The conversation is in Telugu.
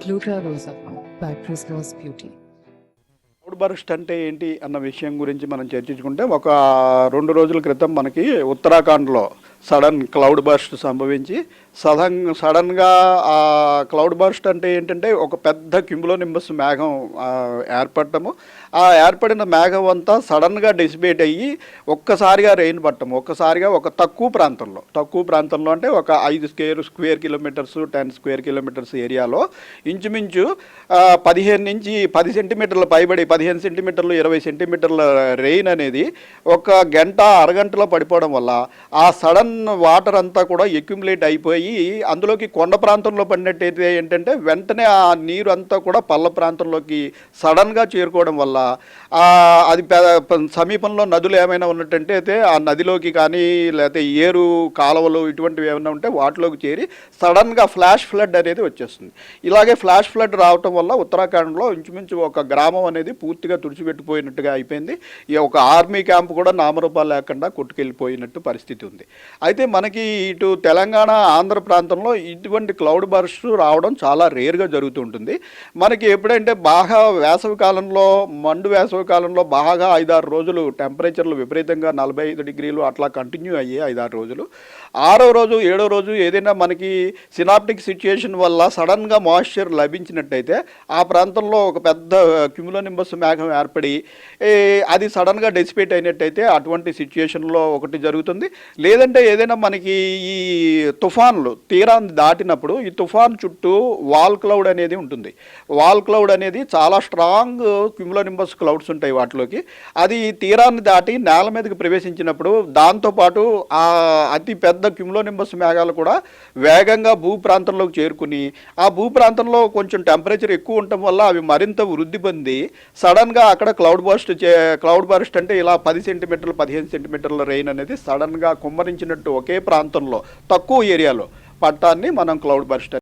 Gluta Rosa by Prisma's Beauty. Cloud burst అంటే ఏంటి అన్న విషయం గురించి మనం చర్చించుకుంటే ఒక 2 రోజుల క్రితం మనకి ఉత్తరాఖండ్లో సడన్ క్లౌడ్ బర్స్ట్ సంభవించి సడన్గా ఆ క్లౌడ్ బర్స్ట్ అంటే ఏంటంటే ఒక పెద్ద క్యూములోనింబస్ మేఘం ఏర్పడటము. ఆ ఏర్పడిన మేఘం అంతా సడన్గా డిసిపేట్ అయ్యి ఒక్కసారిగా రెయిన్ పట్టము. ఒక్కసారిగా ఒక తక్కువ ప్రాంతంలో అంటే ఒక 5 స్క్వేర్ కిలోమీటర్స్ 10 స్క్వేర్ కిలోమీటర్స్ ఏరియాలో ఇంచుమించు 15 నుంచి 10 సెంటీమీటర్ల పైబడి 15 సెంటీమీటర్లు 20 సెంటీమీటర్ల రెయిన్ అనేది ఒక గంట అరగంటలో పడిపోవడం వల్ల ఆ సడన్ వాటర్ అంతా కూడా ఎక్యుములేట్ అయిపోయి అందులోకి కొండ ప్రాంతంలో పడినట్టయితే ఏంటంటే వెంటనే ఆ నీరు అంతా కూడా పల్ల ప్రాంతంలోకి సడన్గా చేరుకోవడం వల్ల అది సమీపంలో నదులు ఏమైనా ఉన్నట్టంటే అయితే ఆ నదిలోకి కానీ లేకపోతే ఏరు కాలువలు ఇటువంటివి ఏమైనా ఉంటే వాటిలోకి చేరి సడన్గా ఫ్లాష్ ఫ్లడ్ అనేది వచ్చేస్తుంది. ఇలాగే ఫ్లాష్ ఫ్లడ్ రావటం వల్ల ఉత్తరాఖండ్లో ఇంచుమించు ఒక గ్రామం అనేది పూర్తిగా తుడిచిపెట్టిపోయినట్టుగా అయిపోయింది. ఈ ఒక ఆర్మీ క్యాంప్ కూడా నామరూపాలు లేకుండా కొట్టుకెళ్ళిపోయినట్టు పరిస్థితి ఉంది. అయితే మనకి ఇటు తెలంగాణ ఆంధ్ర ప్రాంతంలో ఇటువంటి క్లౌడ్ బర్స్ట్ రావడం చాలా రేర్గా జరుగుతుంటుంది. మనకి ఎప్పుడంటే బాగా వేసవి కాలంలో బాగా 5-6 రోజులు టెంపరేచర్లు విపరీతంగా 45 డిగ్రీలు అట్లా కంటిన్యూ అయ్యాయి 5-6 రోజులు. 6వ రోజు 7వ రోజు ఏదైనా మనకి సినాప్టిక్ సిచ్యుయేషన్ వల్ల సడన్గా మాయిశ్చర్ లభించినట్టయితే ఆ ప్రాంతంలో ఒక పెద్ద క్యూములోనింబస్ మేఘం ఏర్పడి అది సడన్గా డెసిపేట్ అయినట్టయితే అటువంటి సిచ్యుయేషన్లో ఒకటి జరుగుతుంది. లేదంటే ఏదైనా మనకి ఈ తుఫాన్లు తీరాన్ని దాటినప్పుడు ఈ తుఫాన్ చుట్టూ వాల్ క్లౌడ్ అనేది ఉంటుంది. వాల్ క్లౌడ్ అనేది చాలా స్ట్రాంగ్ క్యూములోనింబస్ క్లౌడ్స్ ఉంటాయి వాటిలోకి. అది తీరాన్ని దాటి నేల మీదకి ప్రవేశించినప్పుడు దాంతోపాటు ఆ అతి పెద్ద క్యూములోనింబస్ మేఘాలు కూడా వేగంగా భూ ప్రాంతంలోకి చేరుకుని ఆ భూ ప్రాంతంలో కొంచెం టెంపరేచర్ ఎక్కువ ఉండటం వల్ల అవి మరింత వృద్ధి పొంది సడన్గా అక్కడ క్లౌడ్ బర్స్ట్ అంటే ఇలా 10 సెంటీమీటర్లు 15 సెంటీమీటర్ల రెయిన్ అనేది సడన్గా కుమ్మరించినట్టు ఒకే ప్రాంతంలో తక్కువ ఏరియాలో పట్టాన్ని మనం క్లౌడ్ బర్స్ట్